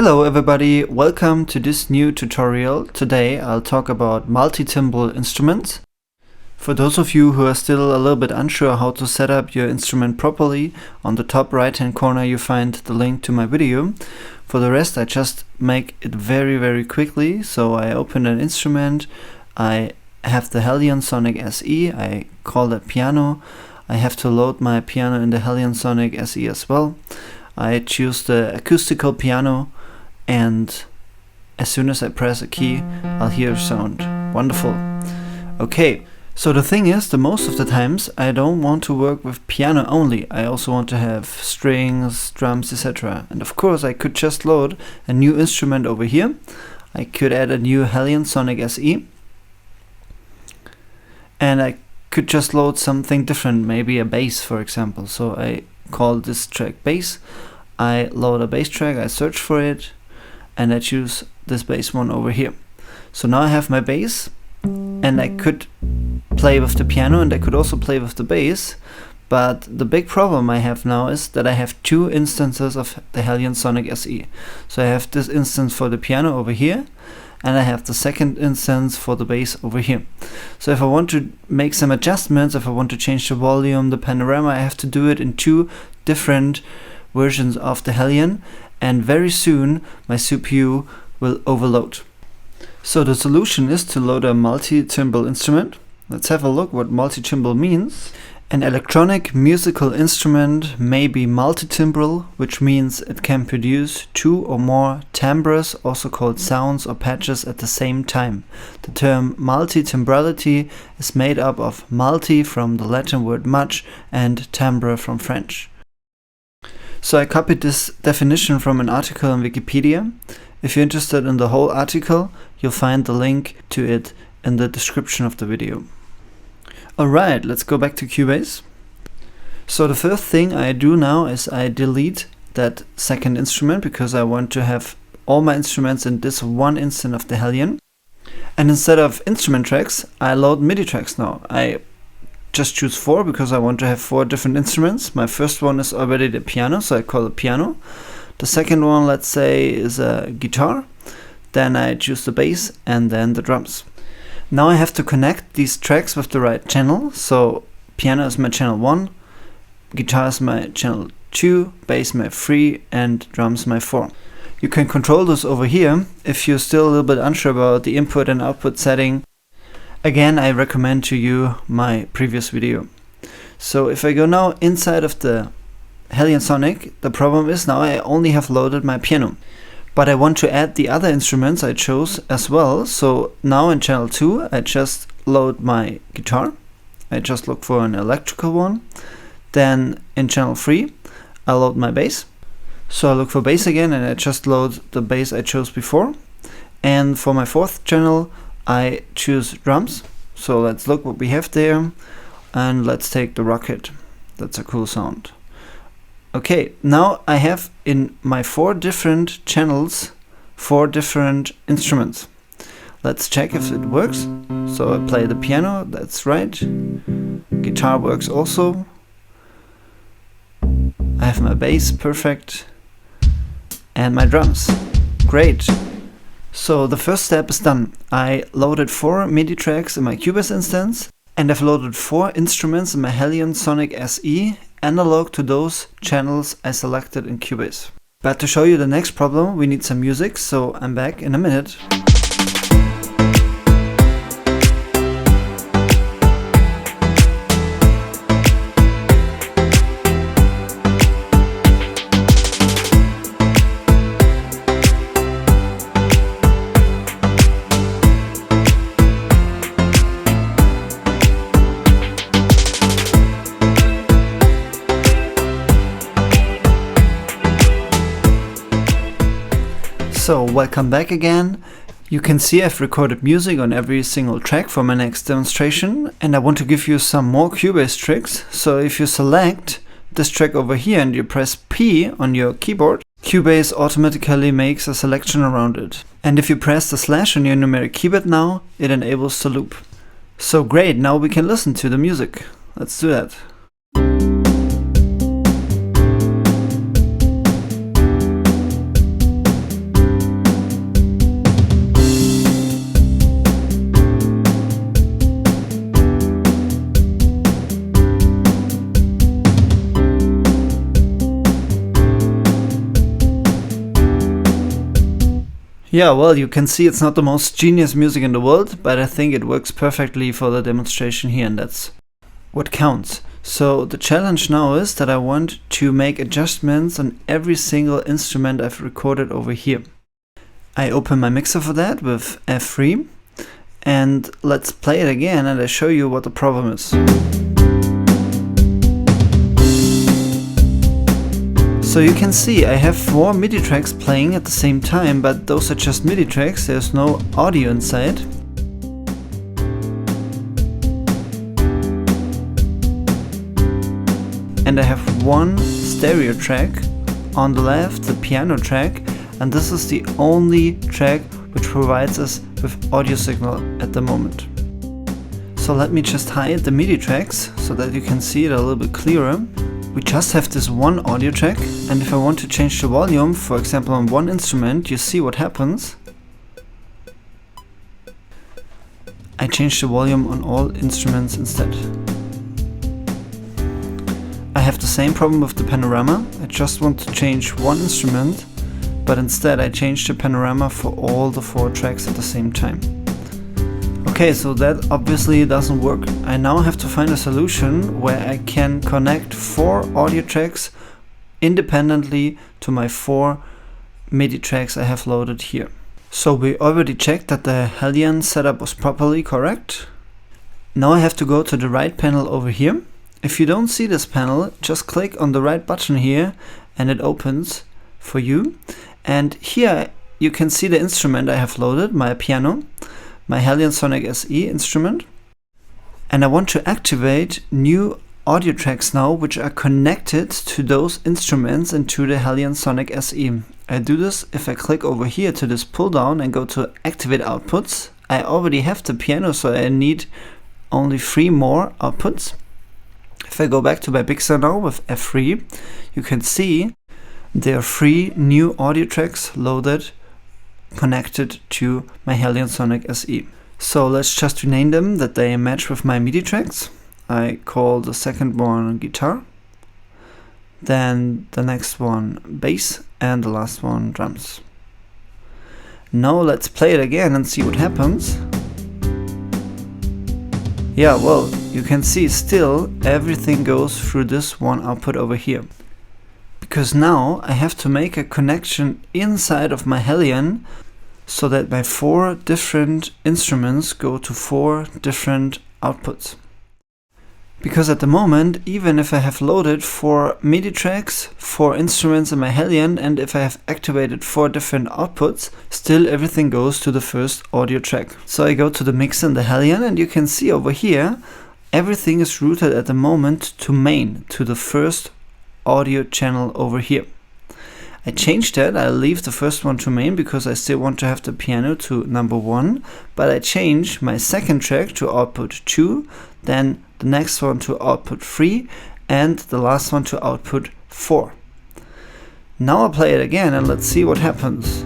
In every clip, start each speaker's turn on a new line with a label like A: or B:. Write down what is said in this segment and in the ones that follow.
A: Hello everybody, welcome to this new tutorial. Today I'll talk about multi-timbral instruments. For those of you who are still a little bit unsure how to set up your instrument properly, on the top right hand corner you find the link to my video. For the rest I just make it very quickly. So I open an instrument, I have the Hellion Sonic SE, I call it piano. I have to load my piano in the Hellion Sonic SE as well. I choose the acoustical piano, and as soon as I press a key, I'll hear a sound. Wonderful. Okay, so the thing is, most of the times I don't want to work with piano only. I also want to have strings, drums, etc. And of course I could just load a new instrument over here. I could add a new Hellion Sonic SE. And I could just load something different, maybe a bass for example. So I call this track bass. I load a bass track, I search for it, and I choose this bass one over here. So now I have my bass, and I could play with the piano and I could also play with the bass. But the big problem I have now is that I have two instances of the Hellion Sonic SE. So I have this instance for the piano over here, and I have the second instance for the bass over here. So if I want to make some adjustments, if I want to change the volume, the panorama, I have to do it in two different versions of the Hellion, and very soon my CPU will overload. So the solution is to load a multi-timbral instrument. Let's have a look what multi-timbral means. An electronic musical instrument may be multitimbral, which means it can produce two or more timbres, also called sounds or patches, at the same time. The term multitimbrality is made up of multi from the Latin word much and timbre from French. So I copied this definition from an article on Wikipedia. If you're interested in the whole article, you'll find the link to it in the description of the video. Alright, let's go back to Cubase. So the first thing I do now is I delete that second instrument because I want to have all my instruments in this one instance of the Hellion. And instead of instrument tracks, I load MIDI tracks now. I just choose 4 because I want to have 4 different instruments. My first one is already the piano, so I call it piano. The second one, let's say, is a guitar. Then I choose the bass and then the drums. Now I have to connect these tracks with the right channel. So piano is my channel 1, guitar is my channel 2, bass my 3, and drums my 4. You can control this over here if you're still a little bit unsure about the input and output setting. Again, I recommend to you my previous video. So if I go now inside of the Hellion Sonic, the problem is now I only have loaded my piano. But I want to add the other instruments I chose as well. So now in channel 2 I just load my guitar. I just look for an electrical one. Then in channel 3 I load my bass. So I look for bass again and I just load the bass I chose before. And for my fourth channel I choose drums. So let's look what we have there, and let's take the rocket. That's a cool sound. Okay, now I have in my 4 different channels 4 different instruments. Let's check if it works. So I play the piano, that's right. Guitar works also. I have my bass, perfect. And my drums, great. So the first step is done. I loaded 4 MIDI tracks in my Cubase instance, and I've loaded 4 instruments in my Hellion Sonic SE, analog to those channels I selected in Cubase. But to show you the next problem, we need some music, so I'm back in a minute. So welcome back again. You can see I've recorded music on every single track for my next demonstration, and I want to give you some more Cubase tricks. So if you select this track over here and you press P on your keyboard, Cubase automatically makes a selection around it. And if you press the slash on your numeric keypad now, it enables the loop. So great, now we can listen to the music. Let's do that. Yeah, well, you can see it's not the most genius music in the world, but I think it works perfectly for the demonstration here, and that's what counts. So the challenge now is that I want to make adjustments on every single instrument I've recorded over here. I open my mixer for that with F3, and let's play it again and I show you what the problem is. So you can see I have 4 MIDI tracks playing at the same time, but those are just MIDI tracks, there's no audio inside. And I have 1 stereo track on the left, the piano track, and this is the only track which provides us with audio signal at the moment. So let me just hide the MIDI tracks so that you can see it a little bit clearer. We just have this 1 audio track, and if I want to change the volume, for example on 1 instrument, you see what happens. I change the volume on all instruments instead. I have the same problem with the panorama. I just want to change 1 instrument, but instead I change the panorama for all the 4 tracks at the same time. Okay, so that obviously doesn't work. I now have to find a solution where I can connect 4 audio tracks independently to my 4 MIDI tracks I have loaded here. So we already checked that the Hellion setup was properly correct. Now I have to go to the right panel over here. If you don't see this panel, just click on the right button here and it opens for you. And here you can see the instrument I have loaded, my piano, my Hellion Sonic SE instrument. And I want to activate new audio tracks now which are connected to those instruments and to the Hellion Sonic SE. I do this if I click over here to this pull down and go to activate outputs. I already have the piano, so I need only 3 more outputs. If I go back to my mixer now with F3, you can see there are 3 new audio tracks loaded, connected to my Hellion Sonic SE. So let's just rename them that they match with my MIDI tracks. I call the second one guitar, then the next one bass, and the last one drums. Now let's play it again and see what happens. Yeah, well, you can see still everything goes through this 1 output over here. Because now I have to make a connection inside of my Hellion so that my 4 different instruments go to 4 different outputs. Because at the moment, even if I have loaded 4 MIDI tracks, 4 instruments in my Hellion, and if I have activated 4 different outputs, still everything goes to the first audio track. So I go to the mixer in the Hellion and you can see over here, everything is routed at the moment to main, to the first audio channel over here. I changed that, I leave the first one to main because I still want to have the piano to number 1, but I change my second track to output 2, then the next one to output 3, and the last one to output 4. Now I'll play it again and let's see what happens.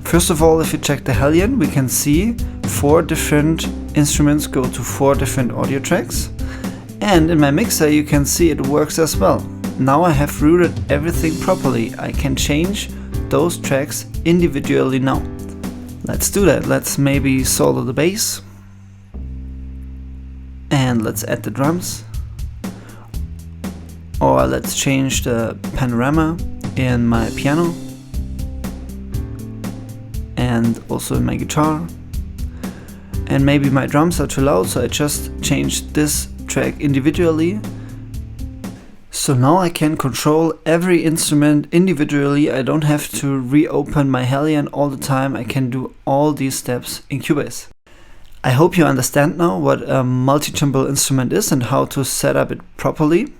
A: First of all, if you check the Hellion, we can see 4 different instruments go to 4 different audio tracks, and in my mixer you can see it works as well. Now I have routed everything properly. I can change those tracks individually now. Let's do that. Let's maybe solo the bass. And let's add the drums. Or let's change the panorama in my piano. And also in my guitar. And maybe my drums are too loud, so I just changed this track individually. So now I can control every instrument individually. I don't have to reopen my Hellion all the time. I can do all these steps in Cubase. I hope you understand now what a multi-timbral instrument is and how to set up it properly.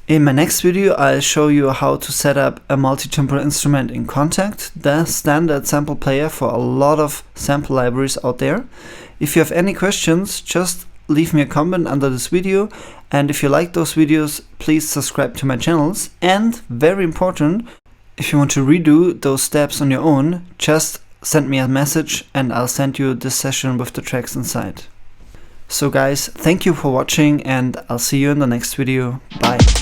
A: In my next video I'll show you how to set up a multi-timbral instrument in Kontakt, the standard sample player for a lot of sample libraries out there. If you have any questions, just leave me a comment under this video, and if you like those videos, please subscribe to my channels. And very important, if you want to redo those steps on your own, just send me a message and I'll send you this session with the tracks inside. So guys, thank you for watching and I'll see you in the next video. Bye.